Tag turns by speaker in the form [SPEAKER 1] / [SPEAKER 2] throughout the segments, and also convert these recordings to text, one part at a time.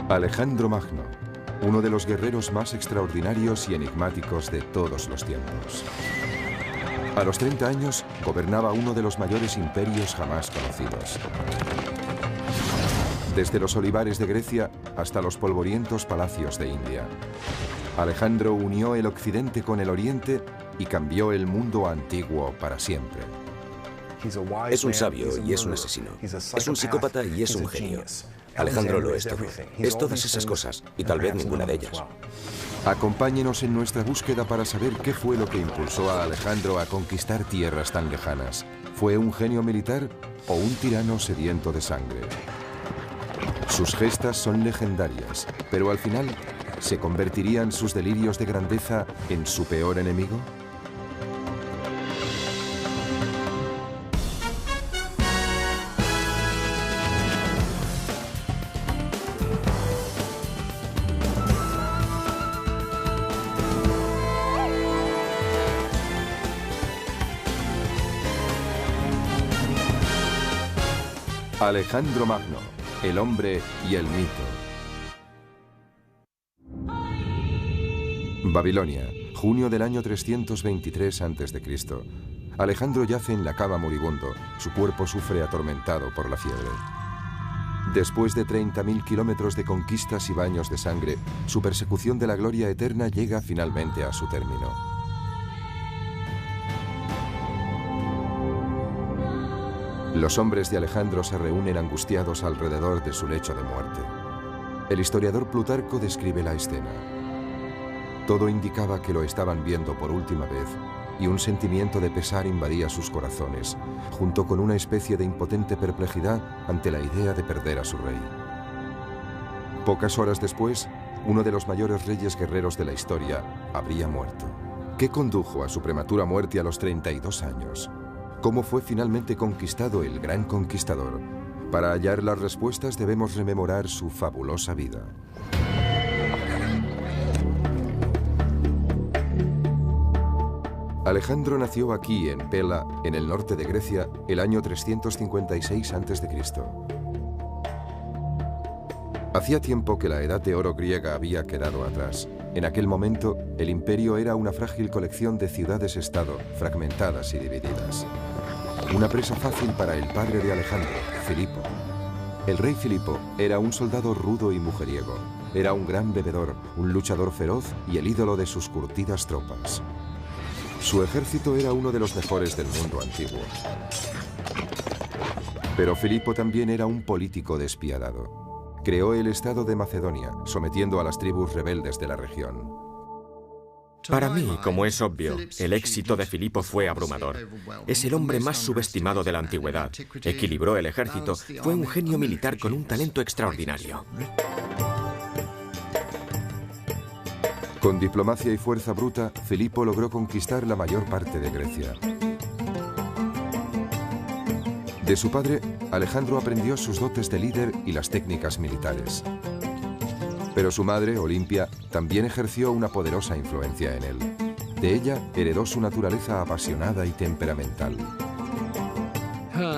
[SPEAKER 1] Alejandro Magno, uno de los guerreros más extraordinarios y enigmáticos de todos los tiempos. A los 30 años, gobernaba uno de los mayores imperios jamás conocidos. Desde los olivares de Grecia hasta los polvorientos palacios de India. Alejandro unió el occidente con el oriente y cambió el mundo antiguo para siempre.
[SPEAKER 2] Es un sabio y es un asesino. Es un psicópata y es un genio. Alejandro lo es todo. Es todas esas cosas, y tal vez ninguna de ellas.
[SPEAKER 1] Acompáñenos en nuestra búsqueda para saber qué fue lo que impulsó a Alejandro a conquistar tierras tan lejanas. ¿Fue un genio militar o un tirano sediento de sangre? Sus gestas son legendarias, pero al final, ¿se convertirían sus delirios de grandeza en su peor enemigo? Alejandro Magno, el hombre y el mito. Babilonia, junio del año 323 a.C. Alejandro yace en la cama moribundo, su cuerpo sufre atormentado por la fiebre. Después de 30.000 kilómetros de conquistas y baños de sangre, su persecución de la gloria eterna llega finalmente a su término. Los hombres de Alejandro se reúnen angustiados alrededor de su lecho de muerte. El historiador Plutarco describe la escena. Todo indicaba que lo estaban viendo por última vez y un sentimiento de pesar invadía sus corazones, junto con una especie de impotente perplejidad ante la idea de perder a su rey. Pocas horas después, uno de los mayores reyes guerreros de la historia habría muerto. ¿Qué condujo a su prematura muerte a los 32 años? ¿Cómo fue finalmente conquistado el gran conquistador? Para hallar las respuestas debemos rememorar su fabulosa vida. Alejandro nació aquí, en Pella, en el norte de Grecia, el año 356 a.C. Hacía tiempo que la edad de oro griega había quedado atrás. En aquel momento, el imperio era una frágil colección de ciudades-estado, fragmentadas y divididas. Una presa fácil para el padre de Alejandro, Filipo. El rey Filipo era un soldado rudo y mujeriego. Era un gran bebedor, un luchador feroz y el ídolo de sus curtidas tropas. Su ejército era uno de los mejores del mundo antiguo. Pero Filipo también era un político despiadado. Creó el estado de Macedonia, sometiendo a las tribus rebeldes de la región.
[SPEAKER 3] Para mí, como es obvio, el éxito de Filipo fue abrumador. Es el hombre más subestimado de la antigüedad. Equilibró el ejército, fue un genio militar con un talento extraordinario.
[SPEAKER 1] Con diplomacia y fuerza bruta, Filipo logró conquistar la mayor parte de Grecia. De su padre, Alejandro aprendió sus dotes de líder y las técnicas militares. Pero su madre, Olimpia, también ejerció una poderosa influencia en él. De ella heredó su naturaleza apasionada y temperamental.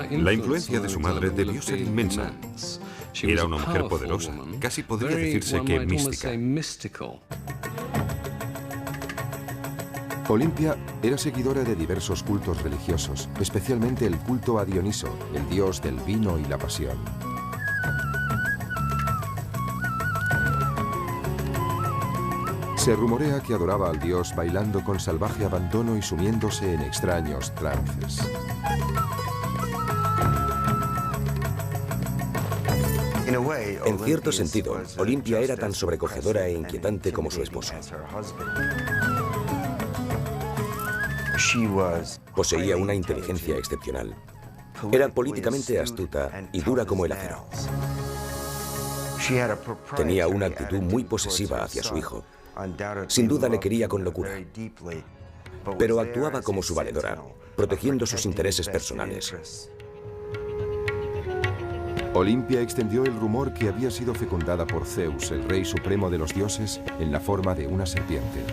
[SPEAKER 4] La influencia de su madre debió ser inmensa. Era una mujer poderosa, casi podría decirse que mística.
[SPEAKER 1] Olimpia era seguidora de diversos cultos religiosos, especialmente el culto a Dioniso, el dios del vino y la pasión. Se rumorea que adoraba al dios bailando con salvaje abandono y sumiéndose en extraños trances.
[SPEAKER 2] En cierto sentido, Olimpia era tan sobrecogedora e inquietante como su esposo. Poseía una inteligencia excepcional. Era políticamente astuta y dura como el acero. Tenía una actitud muy posesiva hacia su hijo. Sin duda le quería con locura, pero actuaba como su valedora, protegiendo sus intereses personales.
[SPEAKER 1] Olimpia extendió el rumor que había sido fecundada por Zeus, el rey supremo de los dioses, en la forma de una serpiente.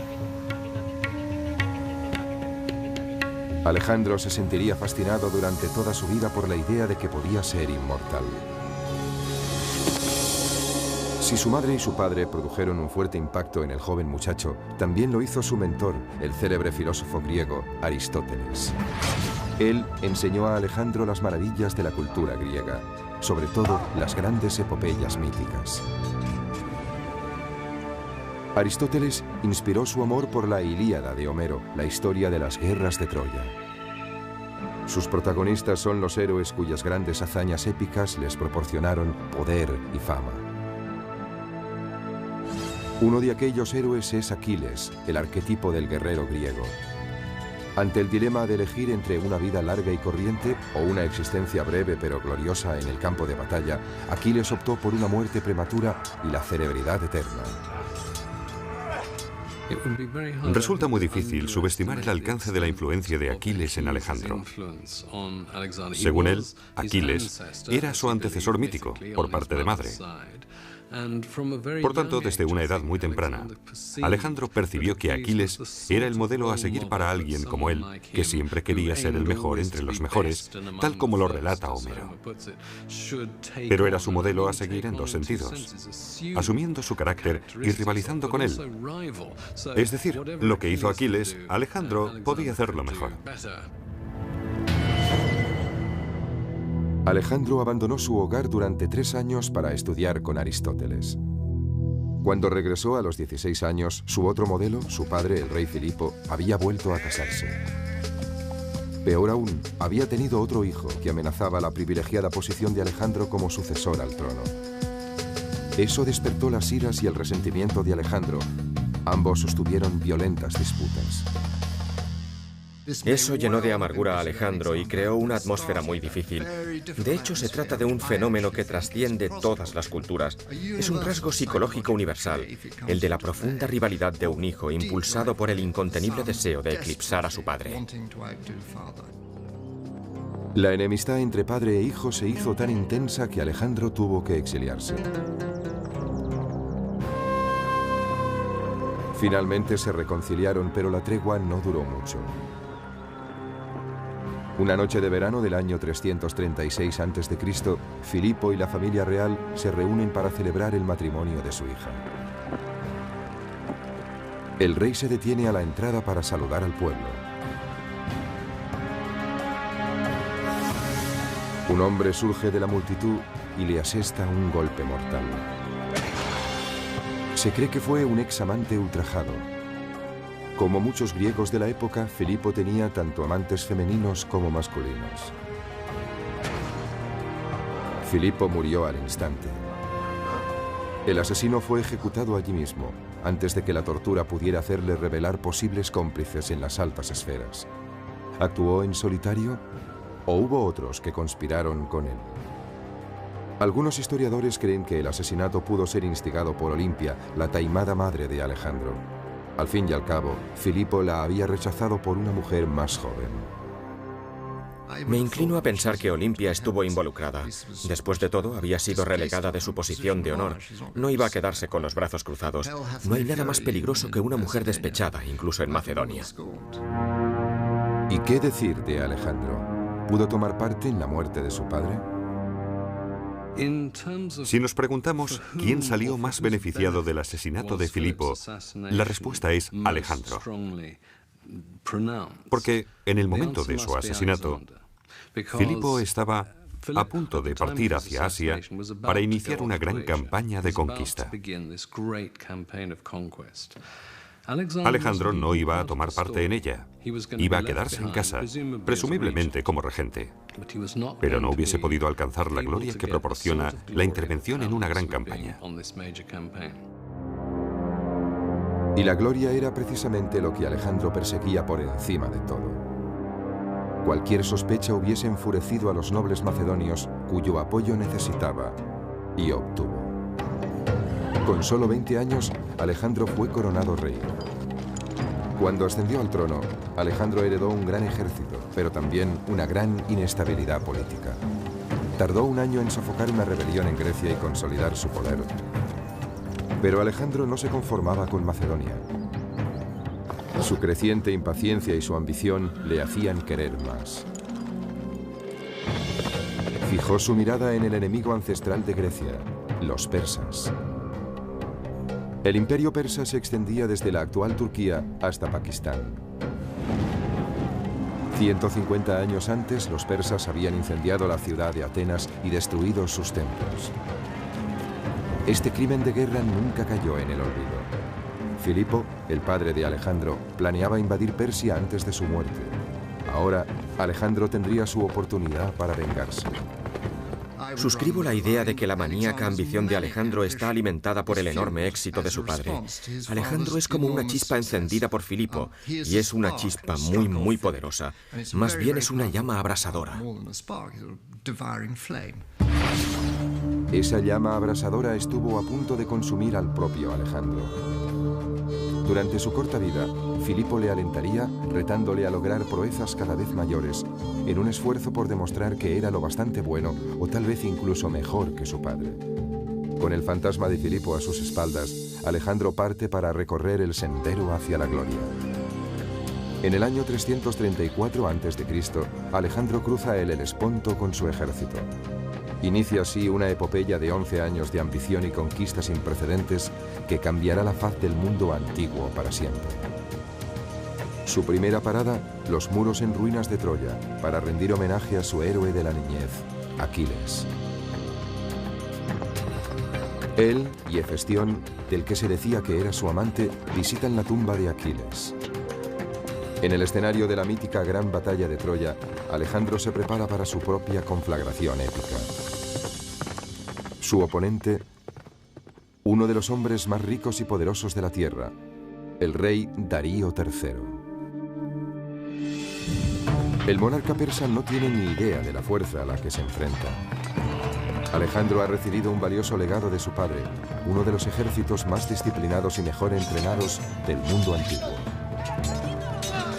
[SPEAKER 1] Alejandro se sentiría fascinado durante toda su vida por la idea de que podía ser inmortal. Si su madre y su padre produjeron un fuerte impacto en el joven muchacho, también lo hizo su mentor, el célebre filósofo griego Aristóteles. Él enseñó a Alejandro las maravillas de la cultura griega, sobre todo las grandes epopeyas míticas. Aristóteles inspiró su amor por la Ilíada de Homero, la historia de las guerras de Troya. Sus protagonistas son los héroes cuyas grandes hazañas épicas les proporcionaron poder y fama. Uno de aquellos héroes es Aquiles, el arquetipo del guerrero griego. Ante el dilema de elegir entre una vida larga y corriente o una existencia breve pero gloriosa en el campo de batalla, Aquiles optó por una muerte prematura y la celebridad eterna.
[SPEAKER 4] Resulta muy difícil subestimar el alcance de la influencia de Aquiles en Alejandro. Según él, Aquiles era su antecesor mítico, por parte de madre. Por tanto, desde una edad muy temprana, Alejandro percibió que Aquiles era el modelo a seguir para alguien como él, que siempre quería ser el mejor entre los mejores, tal como lo relata Homero. Pero era su modelo a seguir en dos sentidos, asumiendo su carácter y rivalizando con él. Es decir, lo que hizo Aquiles, Alejandro podía hacerlo mejor.
[SPEAKER 1] Alejandro abandonó su hogar durante 3 años para estudiar con Aristóteles. Cuando regresó a los 16 años, su otro modelo, su padre, el rey Filipo, había vuelto a casarse. Peor aún, había tenido otro hijo que amenazaba la privilegiada posición de Alejandro como sucesor al trono. Eso despertó las iras y el resentimiento de Alejandro. Ambos sostuvieron violentas disputas.
[SPEAKER 3] Eso llenó de amargura a Alejandro y creó una atmósfera muy difícil. De hecho, se trata de un fenómeno que trasciende todas las culturas. Es un rasgo psicológico universal, el de la profunda rivalidad de un hijo impulsado por el incontenible deseo de eclipsar a su padre.
[SPEAKER 1] La enemistad entre padre e hijo se hizo tan intensa que Alejandro tuvo que exiliarse. Finalmente se reconciliaron, pero la tregua no duró mucho. Una noche de verano del año 336 a.C., Filipo y la familia real se reúnen para celebrar el matrimonio de su hija. El rey se detiene a la entrada para saludar al pueblo. Un hombre surge de la multitud y le asesta un golpe mortal. Se cree que fue un examante ultrajado. Como muchos griegos de la época, Filipo tenía tanto amantes femeninos como masculinos. Filipo murió al instante. El asesino fue ejecutado allí mismo, antes de que la tortura pudiera hacerle revelar posibles cómplices en las altas esferas. ¿Actuó en solitario o hubo otros que conspiraron con él? Algunos historiadores creen que el asesinato pudo ser instigado por Olimpia, la taimada madre de Alejandro. Al fin y al cabo, Filipo la había rechazado por una mujer más joven.
[SPEAKER 3] Me inclino a pensar que Olimpia estuvo involucrada. Después de todo, había sido relegada de su posición de honor. No iba a quedarse con los brazos cruzados. No hay nada más peligroso que una mujer despechada, incluso en Macedonia.
[SPEAKER 1] ¿Y qué decir de Alejandro? ¿Pudo tomar parte en la muerte de su padre?
[SPEAKER 4] Si nos preguntamos quién salió más beneficiado del asesinato de Filipo, la respuesta es Alejandro. Porque en el momento de su asesinato, Filipo estaba a punto de partir hacia Asia para iniciar una gran campaña de conquista. Alejandro no iba a tomar parte en ella. Iba a quedarse en casa, presumiblemente como regente. Pero no hubiese podido alcanzar la gloria que proporciona la intervención en una gran campaña.
[SPEAKER 1] Y la gloria era precisamente lo que Alejandro perseguía por encima de todo. Cualquier sospecha hubiese enfurecido a los nobles macedonios cuyo apoyo necesitaba y obtuvo. Con solo 20 años, Alejandro fue coronado rey. Cuando ascendió al trono, Alejandro heredó un gran ejército, pero también una gran inestabilidad política. Tardó un año en sofocar una rebelión en Grecia y consolidar su poder. Pero Alejandro no se conformaba con Macedonia. Su creciente impaciencia y su ambición le hacían querer más. Fijó su mirada en el enemigo ancestral de Grecia, los persas. El imperio persa se extendía desde la actual Turquía hasta Pakistán. 150 años antes, los persas habían incendiado la ciudad de Atenas y destruido sus templos. Este crimen de guerra nunca cayó en el olvido. Filipo, el padre de Alejandro, planeaba invadir Persia antes de su muerte. Ahora, Alejandro tendría su oportunidad para vengarse.
[SPEAKER 3] Suscribo la idea de que la maníaca ambición de Alejandro está alimentada por el enorme éxito de su padre. Alejandro es como una chispa encendida por Filipo, y es una chispa muy, muy poderosa. Más bien es una llama abrasadora.
[SPEAKER 1] Esa llama abrasadora estuvo a punto de consumir al propio Alejandro. Durante su corta vida, Filipo le alentaría, retándole a lograr proezas cada vez mayores, en un esfuerzo por demostrar que era lo bastante bueno o tal vez incluso mejor que su padre. Con el fantasma de Filipo a sus espaldas, Alejandro parte para recorrer el sendero hacia la gloria. En el año 334 a.C., Alejandro cruza el Helesponto con su ejército. Inicia así una epopeya de 11 años de ambición y conquista sin precedentes que cambiará la faz del mundo antiguo para siempre. Su primera parada, los muros en ruinas de Troya, para rendir homenaje a su héroe de la niñez, Aquiles. Él y Hefestión, del que se decía que era su amante, visitan la tumba de Aquiles. En el escenario de la mítica Gran Batalla de Troya, Alejandro se prepara para su propia conflagración épica. Su oponente, uno de los hombres más ricos y poderosos de la tierra, el rey Darío III. El monarca persa no tiene ni idea de la fuerza a la que se enfrenta. Alejandro ha recibido un valioso legado de su padre, uno de los ejércitos más disciplinados y mejor entrenados del mundo antiguo.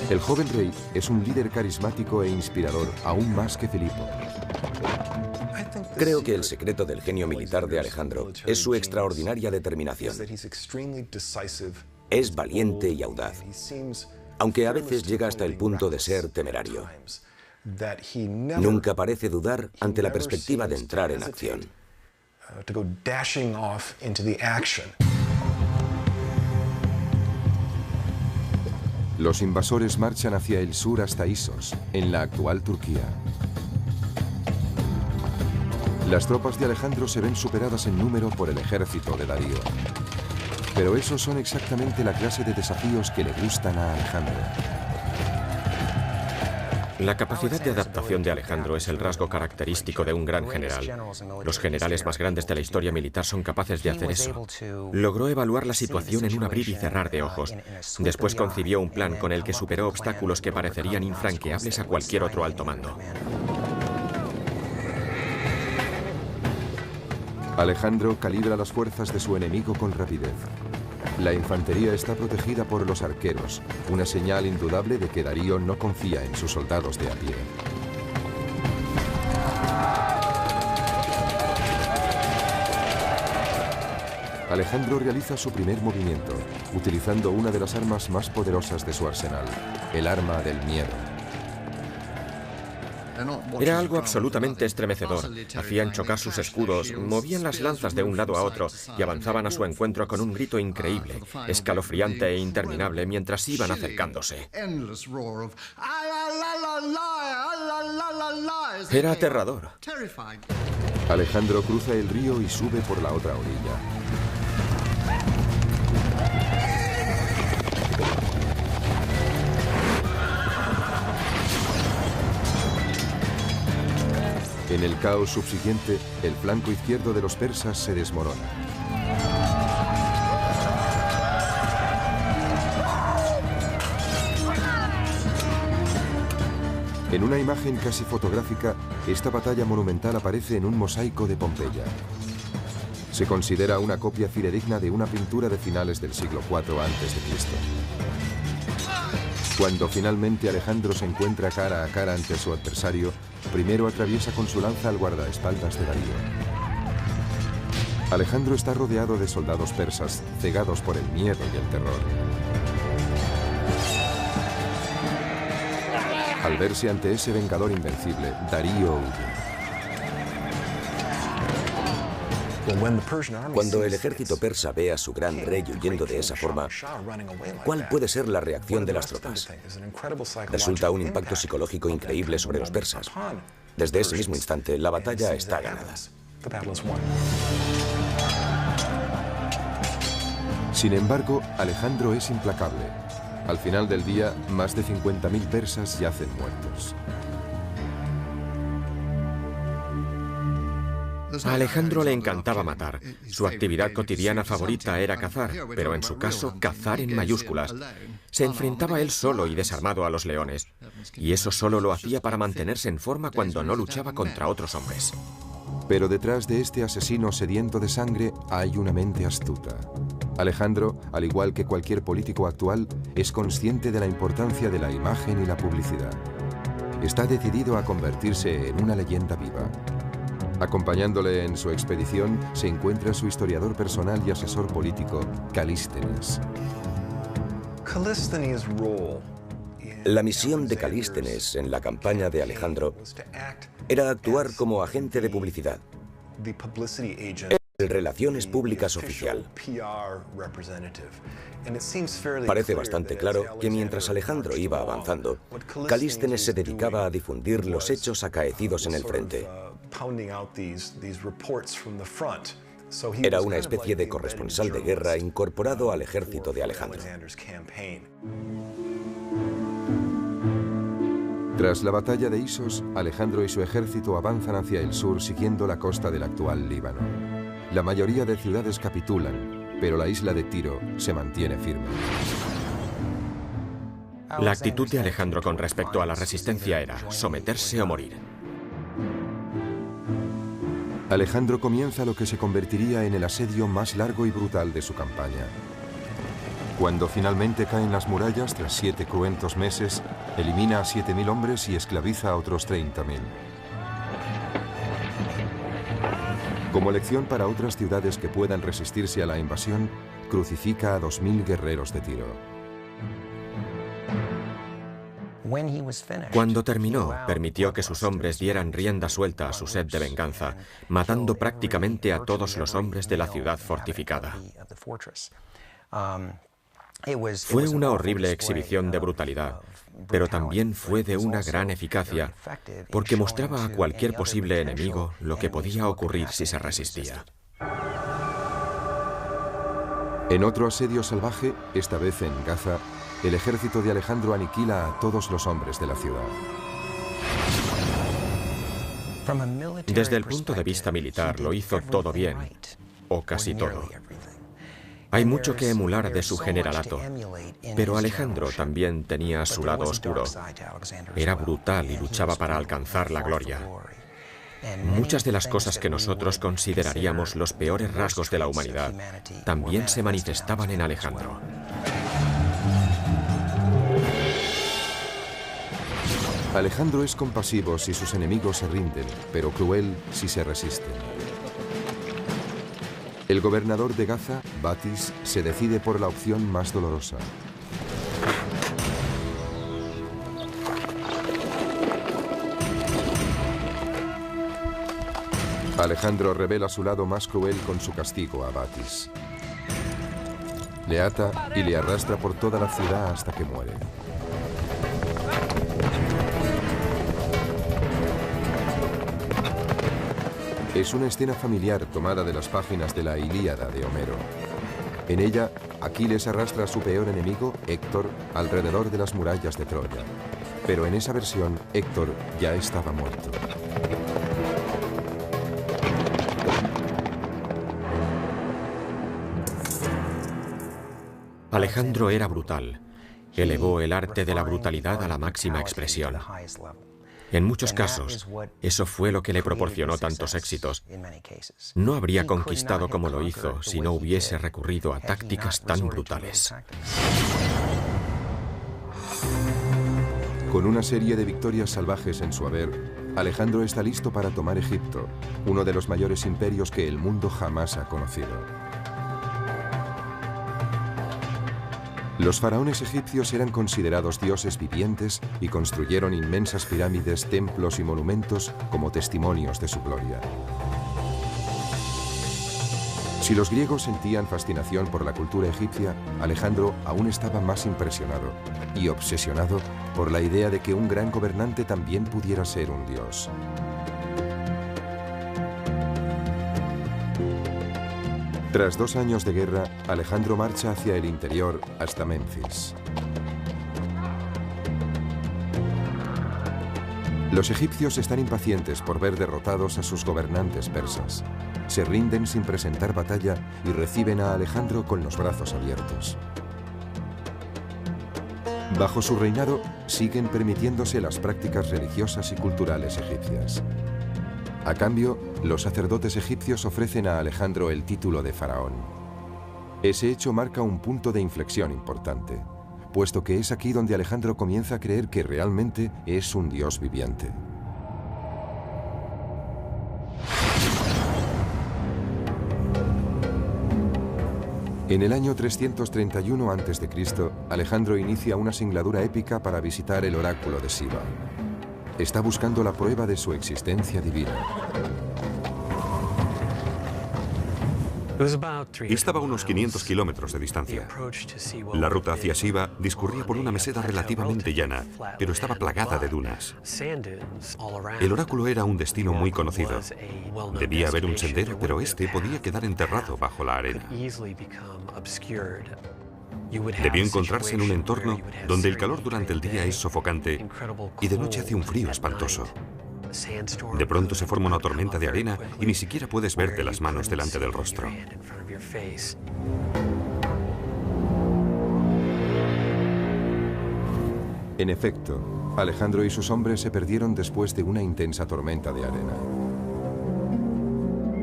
[SPEAKER 1] El joven rey es un líder carismático e inspirador, aún más que Filipo.
[SPEAKER 2] Creo que el secreto del genio militar de Alejandro es su extraordinaria determinación. Es valiente y audaz, aunque a veces llega hasta el punto de ser temerario. Nunca parece dudar ante la perspectiva de entrar en acción.
[SPEAKER 1] Los invasores marchan hacia el sur hasta Isos, en la actual Turquía. Las tropas de Alejandro se ven superadas en número por el ejército de Darío. Pero esos son exactamente la clase de desafíos que le gustan a Alejandro.
[SPEAKER 3] La capacidad de adaptación de Alejandro es el rasgo característico de un gran general. Los generales más grandes de la historia militar son capaces de hacer eso. Logró evaluar la situación en un abrir y cerrar de ojos. Después concibió un plan con el que superó obstáculos que parecerían infranqueables a cualquier otro alto mando.
[SPEAKER 1] Alejandro calibra las fuerzas de su enemigo con rapidez. La infantería está protegida por los arqueros, una señal indudable de que Darío no confía en sus soldados de a pie. Alejandro realiza su primer movimiento, utilizando una de las armas más poderosas de su arsenal, el arma del miedo.
[SPEAKER 3] Era algo absolutamente estremecedor. Hacían chocar sus escudos, movían las lanzas de un lado a otro y avanzaban a su encuentro con un grito increíble, escalofriante e interminable mientras iban acercándose. Era aterrador.
[SPEAKER 1] Alejandro cruza el río y sube por la otra orilla. En el caos subsiguiente, el flanco izquierdo de los persas se desmorona. En una imagen casi fotográfica, esta batalla monumental aparece en un mosaico de Pompeya. Se considera una copia fidedigna de una pintura de finales del siglo IV a.C. Cuando finalmente Alejandro se encuentra cara a cara ante su adversario, primero atraviesa con su lanza al guardaespaldas de Darío. Alejandro está rodeado de soldados persas, cegados por el miedo y el terror. Al verse ante ese vengador invencible, Darío huye.
[SPEAKER 2] Cuando el ejército persa ve a su gran rey huyendo de esa forma, ¿cuál puede ser la reacción de las tropas? Resulta un impacto psicológico increíble sobre los persas. Desde ese mismo instante, la batalla está ganada.
[SPEAKER 1] Sin embargo, Alejandro es implacable. Al final del día, más de 50.000 persas yacen muertos.
[SPEAKER 3] A Alejandro le encantaba matar. Su actividad cotidiana favorita era cazar, pero en su caso, cazar en mayúsculas. Se enfrentaba él solo y desarmado a los leones. Y eso solo lo hacía para mantenerse en forma cuando no luchaba contra otros hombres.
[SPEAKER 1] Pero detrás de este asesino sediento de sangre hay una mente astuta. Alejandro, al igual que cualquier político actual, es consciente de la importancia de la imagen y la publicidad. Está decidido a convertirse en una leyenda viva. Acompañándole en su expedición se encuentra su historiador personal y asesor político, Calístenes.
[SPEAKER 2] La misión de Calístenes en la campaña de Alejandro era actuar como agente de publicidad, el Relaciones Públicas oficial. Parece bastante claro que mientras Alejandro iba avanzando, Calístenes se dedicaba a difundir los hechos acaecidos en el frente. Era una especie de corresponsal de guerra incorporado al ejército de Alejandro.
[SPEAKER 1] Tras la batalla de Isos, Alejandro y su ejército avanzan hacia el sur siguiendo la costa del actual Líbano. La mayoría de ciudades capitulan, pero la isla de Tiro se mantiene firme.
[SPEAKER 3] La actitud de Alejandro con respecto a la resistencia era someterse o morir.
[SPEAKER 1] Alejandro comienza lo que se convertiría en el asedio más largo y brutal de su campaña. Cuando finalmente caen las murallas, tras 7 cruentos meses, elimina a 7.000 hombres y esclaviza a otros 30.000. Como lección para otras ciudades que puedan resistirse a la invasión, crucifica a 2.000 guerreros de Tiro.
[SPEAKER 3] Cuando terminó, permitió que sus hombres dieran rienda suelta a su sed de venganza, matando prácticamente a todos los hombres de la ciudad fortificada. Fue una horrible exhibición de brutalidad, pero también fue de una gran eficacia, porque mostraba a cualquier posible enemigo lo que podía ocurrir si se resistía.
[SPEAKER 1] En otro asedio salvaje, esta vez en Gaza, el ejército de Alejandro aniquila a todos los hombres de la ciudad.
[SPEAKER 3] Desde el punto de vista militar, lo hizo todo bien, o casi todo. Hay mucho que emular de su generalato, pero Alejandro también tenía su lado oscuro. Era brutal y luchaba para alcanzar la gloria. Muchas de las cosas que nosotros consideraríamos los peores rasgos de la humanidad también se manifestaban en Alejandro.
[SPEAKER 1] Alejandro es compasivo si sus enemigos se rinden, pero cruel si se resisten. El gobernador de Gaza, Batis, se decide por la opción más dolorosa. Alejandro revela su lado más cruel con su castigo a Batis. Le ata y le arrastra por toda la ciudad hasta que muere. Es una escena familiar tomada de las páginas de la Ilíada de Homero. En ella, Aquiles arrastra a su peor enemigo, Héctor, alrededor de las murallas de Troya. Pero en esa versión, Héctor ya estaba muerto.
[SPEAKER 3] Alejandro era brutal. Elevó el arte de la brutalidad a la máxima expresión. En muchos casos, eso fue lo que le proporcionó tantos éxitos. No habría conquistado como lo hizo si no hubiese recurrido a tácticas tan brutales.
[SPEAKER 1] Con una serie de victorias salvajes en su haber, Alejandro está listo para tomar Egipto, uno de los mayores imperios que el mundo jamás ha conocido. Los faraones egipcios eran considerados dioses vivientes y construyeron inmensas pirámides, templos y monumentos como testimonios de su gloria. Si los griegos sentían fascinación por la cultura egipcia, Alejandro aún estaba más impresionado y obsesionado por la idea de que un gran gobernante también pudiera ser un dios. Tras 2 años de guerra, Alejandro marcha hacia el interior hasta Menfis. Los egipcios están impacientes por ver derrotados a sus gobernantes persas. Se rinden sin presentar batalla y reciben a Alejandro con los brazos abiertos. Bajo su reinado, siguen permitiéndose las prácticas religiosas y culturales egipcias. A cambio, los sacerdotes egipcios ofrecen a Alejandro el título de faraón. Ese hecho marca un punto de inflexión importante, puesto que es aquí donde Alejandro comienza a creer que realmente es un dios viviente. En el año 331 a.C., Alejandro inicia una singladura épica para visitar el oráculo de Siva. Está buscando la prueba de su existencia divina.
[SPEAKER 4] Estaba a unos 500 kilómetros de distancia. La ruta hacia Siva discurría por una meseta relativamente llana, pero estaba plagada de dunas. El oráculo era un destino muy conocido. Debía haber un sendero, pero este podía quedar enterrado bajo la arena. Debió encontrarse en un entorno donde el calor durante el día es sofocante y de noche hace un frío espantoso. De pronto se forma una tormenta de arena y ni siquiera puedes verte las manos delante del rostro.
[SPEAKER 1] En efecto, Alejandro y sus hombres se perdieron después de una intensa tormenta de arena.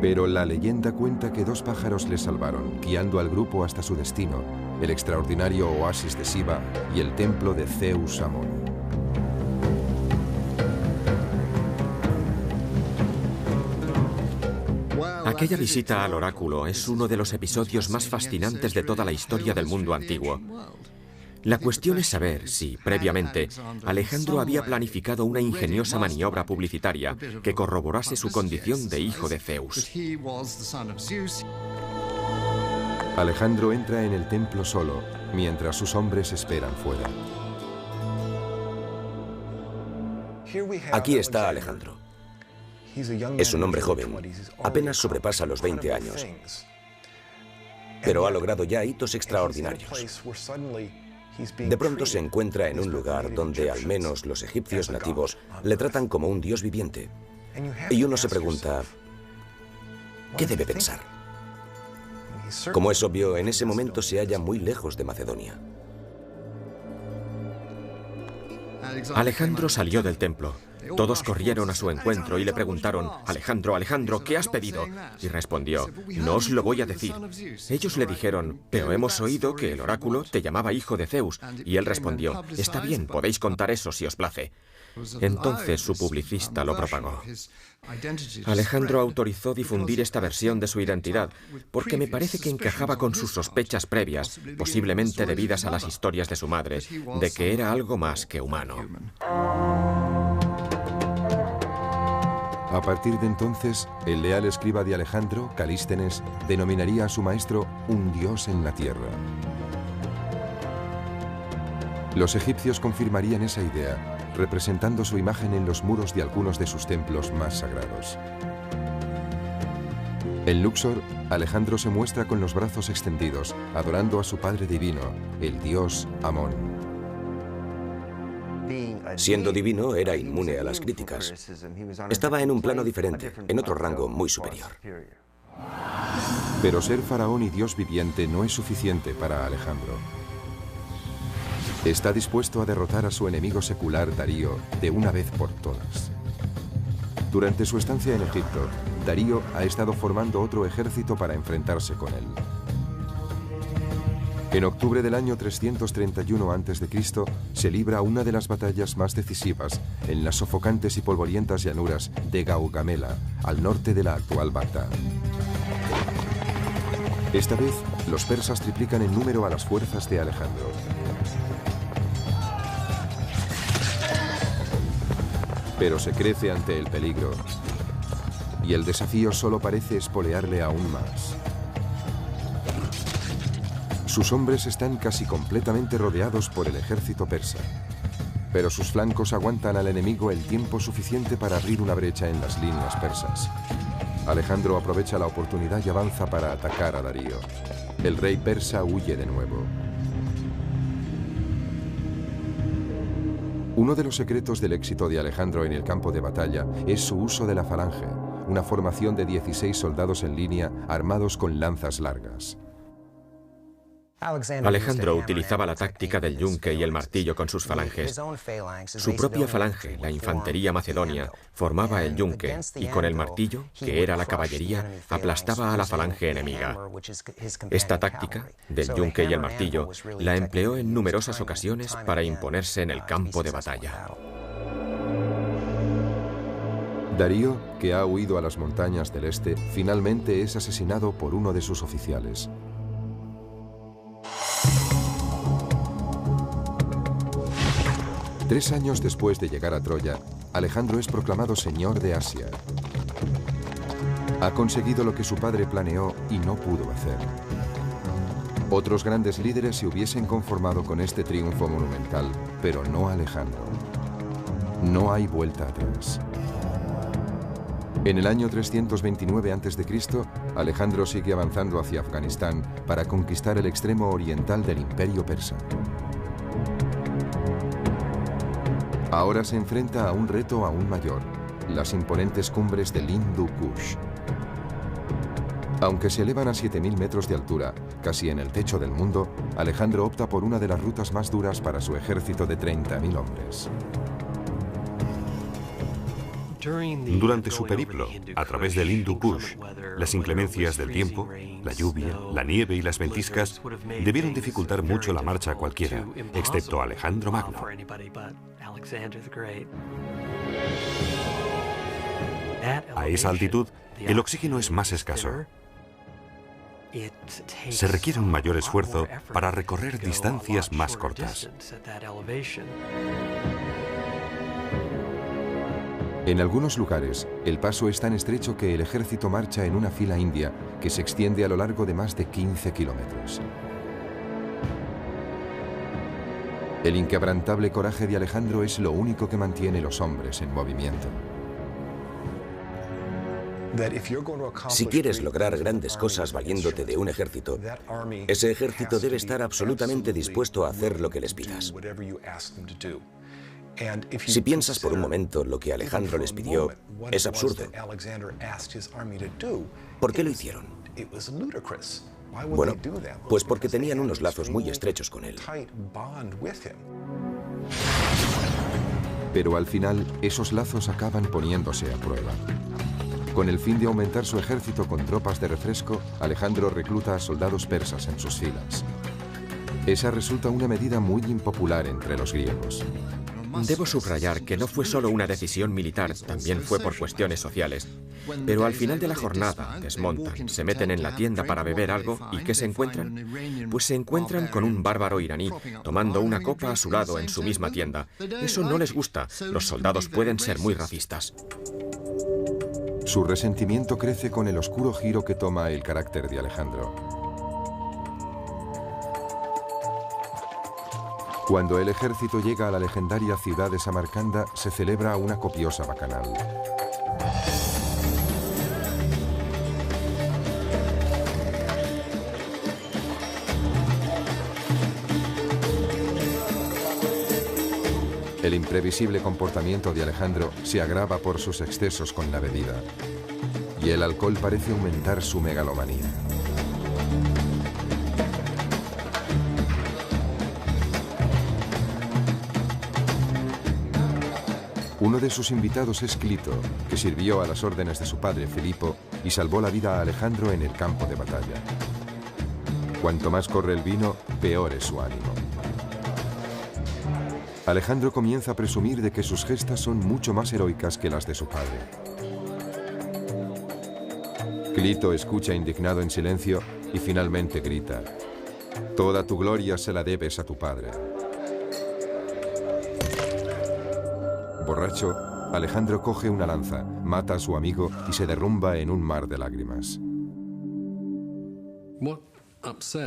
[SPEAKER 1] Pero la leyenda cuenta que 2 pájaros les salvaron, guiando al grupo hasta su destino, el extraordinario oasis de Siva y el templo de Zeus Amón.
[SPEAKER 3] Aquella visita al oráculo es uno de los episodios más fascinantes de toda la historia del mundo antiguo. La cuestión es saber si, previamente, Alejandro había planificado una ingeniosa maniobra publicitaria que corroborase su condición de hijo de Zeus.
[SPEAKER 1] Alejandro entra en el templo solo, mientras sus hombres esperan fuera.
[SPEAKER 2] Aquí está Alejandro. Es un hombre joven, apenas sobrepasa los 20 años, pero ha logrado ya hitos extraordinarios. De pronto se encuentra en un lugar donde al menos los egipcios nativos le tratan como un dios viviente. Y uno se pregunta, ¿qué debe pensar? Como es obvio, en ese momento se halla muy lejos de Macedonia.
[SPEAKER 3] Alejandro salió del templo. Todos corrieron a su encuentro y le preguntaron, «Alejandro, Alejandro, ¿qué has pedido?» Y respondió, «No os lo voy a decir». Ellos le dijeron, «Pero hemos oído que el oráculo te llamaba hijo de Zeus». Y él respondió, «Está bien, podéis contar eso si os place». Entonces su publicista lo propagó. Alejandro autorizó difundir esta versión de su identidad porque me parece que encajaba con sus sospechas previas, posiblemente debidas a las historias de su madre, de que era algo más que humano.
[SPEAKER 1] A partir de entonces, el leal escriba de Alejandro, Calístenes, denominaría a su maestro un dios en la tierra. Los egipcios confirmarían esa idea, representando su imagen en los muros de algunos de sus templos más sagrados. En Luxor, Alejandro se muestra con los brazos extendidos, adorando a su padre divino, el dios Amón.
[SPEAKER 2] Siendo divino, era inmune a las críticas. Estaba en un plano diferente, en otro rango muy superior.
[SPEAKER 1] Pero ser faraón y dios viviente no es suficiente para Alejandro. Está dispuesto a derrotar a su enemigo secular Darío de una vez por todas. Durante su estancia en Egipto, Darío ha estado formando otro ejército para enfrentarse con él. En octubre del año 331 a.C. se libra una de las batallas más decisivas en las sofocantes y polvorientas llanuras de Gaugamela, al norte de la actual Bagdad. Esta vez, los persas triplican en número a las fuerzas de Alejandro. Pero se crece ante el peligro, y el desafío solo parece espolearle aún más. Sus hombres están casi completamente rodeados por el ejército persa, pero sus flancos aguantan al enemigo el tiempo suficiente para abrir una brecha en las líneas persas. Alejandro aprovecha la oportunidad y avanza para atacar a Darío. El rey persa huye de nuevo. Uno de los secretos del éxito de Alejandro en el campo de batalla es su uso de la falange, una formación de 16 soldados en línea armados con lanzas largas.
[SPEAKER 3] Alejandro utilizaba la táctica del yunque y el martillo con sus falanges. Su propia falange, la infantería macedonia, formaba el yunque y con el martillo, que era la caballería, aplastaba a la falange enemiga. Esta táctica, del yunque y el martillo, la empleó en numerosas ocasiones para imponerse en el campo de batalla.
[SPEAKER 1] Darío, que ha huido a las montañas del este, finalmente es asesinado por uno de sus oficiales. Tres años después de llegar a Troya, Alejandro es proclamado señor de Asia. Ha conseguido lo que su padre planeó y no pudo hacer. Otros grandes líderes se hubiesen conformado con este triunfo monumental, pero no Alejandro. No hay vuelta atrás. En el año 329 a.C., Alejandro sigue avanzando hacia Afganistán para conquistar el extremo oriental del imperio persa. Ahora se enfrenta a un reto aún mayor, las imponentes cumbres del Hindu Kush. Aunque se elevan a 7.000 metros de altura, casi en el techo del mundo, Alejandro opta por una de las rutas más duras para su ejército de 30.000 hombres.
[SPEAKER 4] Durante su periplo, a través del Hindu Kush, las inclemencias del tiempo, la lluvia, la nieve y las ventiscas debieron dificultar mucho la marcha a cualquiera, excepto a Alejandro Magno. A esa altitud, el oxígeno es más escaso. Se requiere un mayor esfuerzo para recorrer distancias más cortas.
[SPEAKER 1] En algunos lugares, el paso es tan estrecho que el ejército marcha en una fila india que se extiende a lo largo de más de 15 kilómetros. El inquebrantable coraje de Alejandro es lo único que mantiene los hombres en movimiento.
[SPEAKER 2] Si quieres lograr grandes cosas valiéndote de un ejército, ese ejército debe estar absolutamente dispuesto a hacer lo que les pidas. Si piensas por un momento lo que Alejandro les pidió, es absurdo. ¿Por qué lo hicieron? Bueno, pues porque tenían unos lazos muy estrechos con él.
[SPEAKER 1] Pero al final, esos lazos acaban poniéndose a prueba. Con el fin de aumentar su ejército con tropas de refresco, Alejandro recluta a soldados persas en sus filas. Esa resulta una medida muy impopular entre los griegos.
[SPEAKER 3] Debo subrayar que no fue solo una decisión militar, también fue por cuestiones sociales. Pero al final de la jornada, desmontan, se meten en la tienda para beber algo y ¿qué se encuentran? Pues se encuentran con un bárbaro iraní, tomando una copa a su lado en su misma tienda. Eso no les gusta, los soldados pueden ser muy racistas.
[SPEAKER 1] Su resentimiento crece con el oscuro giro que toma el carácter de Alejandro. Cuando el ejército llega a la legendaria ciudad de Samarcanda, se celebra una copiosa bacanal. El imprevisible comportamiento de Alejandro se agrava por sus excesos con la bebida, y el alcohol parece aumentar su megalomanía. Uno de sus invitados es Clito, que sirvió a las órdenes de su padre Filipo y salvó la vida a Alejandro en el campo de batalla. Cuanto más corre el vino, peor es su ánimo. Alejandro comienza a presumir de que sus gestas son mucho más heroicas que las de su padre. Clito escucha indignado en silencio y finalmente grita: «Toda tu gloria se la debes a tu padre». Borracho, Alejandro coge una lanza, mata a su amigo y se derrumba en un mar de lágrimas.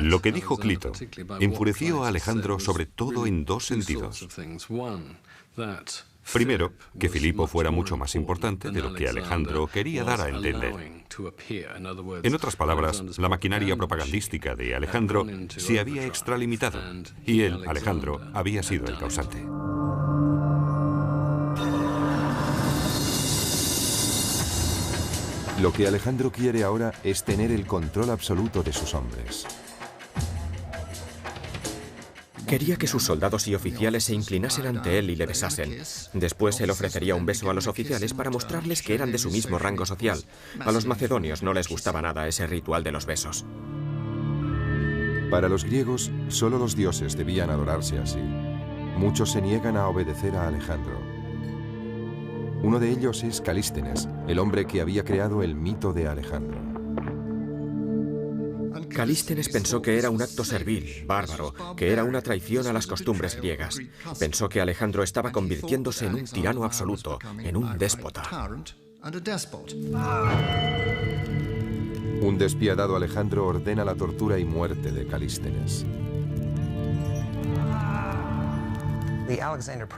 [SPEAKER 4] Lo que dijo Clito enfureció a Alejandro sobre todo en dos sentidos. Primero, que Filipo fuera mucho más importante de lo que Alejandro quería dar a entender. En otras palabras, la maquinaria propagandística de Alejandro se había extralimitado y él, Alejandro, había sido el causante.
[SPEAKER 1] Lo que Alejandro quiere ahora es tener el control absoluto de sus hombres.
[SPEAKER 3] Quería que sus soldados y oficiales se inclinasen ante él y le besasen. Después él ofrecería un beso a los oficiales para mostrarles que eran de su mismo rango social. A los macedonios no les gustaba nada ese ritual de los besos.
[SPEAKER 1] Para los griegos, solo los dioses debían adorarse así. Muchos se niegan a obedecer a Alejandro. Uno de ellos es Calístenes, el hombre que había creado el mito de Alejandro.
[SPEAKER 3] Calístenes pensó que era un acto servil, bárbaro, que era una traición a las costumbres griegas. Pensó que Alejandro estaba convirtiéndose en un tirano absoluto, en un déspota.
[SPEAKER 1] Un despiadado Alejandro ordena la tortura y muerte de Calístenes.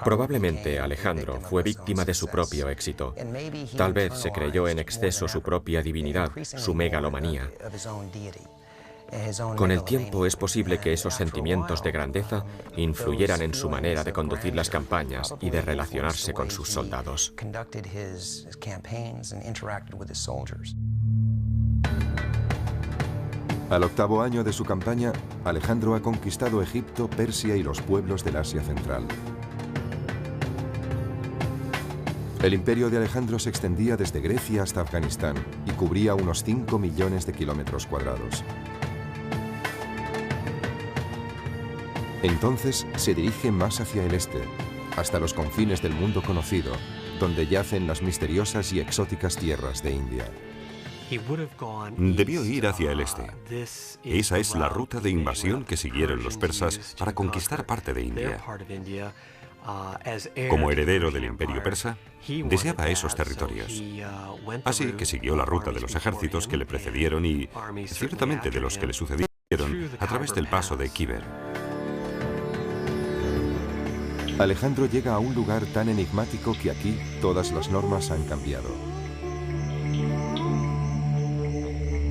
[SPEAKER 3] Probablemente Alejandro fue víctima de su propio éxito. Tal vez se creyó en exceso su propia divinidad, su megalomanía. Con el tiempo es posible que esos sentimientos de grandeza influyeran en su manera de conducir las campañas y de relacionarse con sus soldados.
[SPEAKER 1] Al octavo año de su campaña, Alejandro ha conquistado Egipto, Persia y los pueblos del Asia Central. El imperio de Alejandro se extendía desde Grecia hasta Afganistán y cubría unos 5 millones de kilómetros cuadrados. Entonces se dirige más hacia el este, hasta los confines del mundo conocido, donde yacen las misteriosas y exóticas tierras de India.
[SPEAKER 4] Debió ir hacia el este. Esa es la ruta de invasión que siguieron los persas para conquistar parte de India. Como heredero del imperio persa, deseaba esos territorios. Así que siguió la ruta de los ejércitos que le precedieron y, ciertamente, de los que le sucedieron a través del paso de Khyber.
[SPEAKER 1] Alejandro llega a un lugar tan enigmático que aquí todas las normas han cambiado.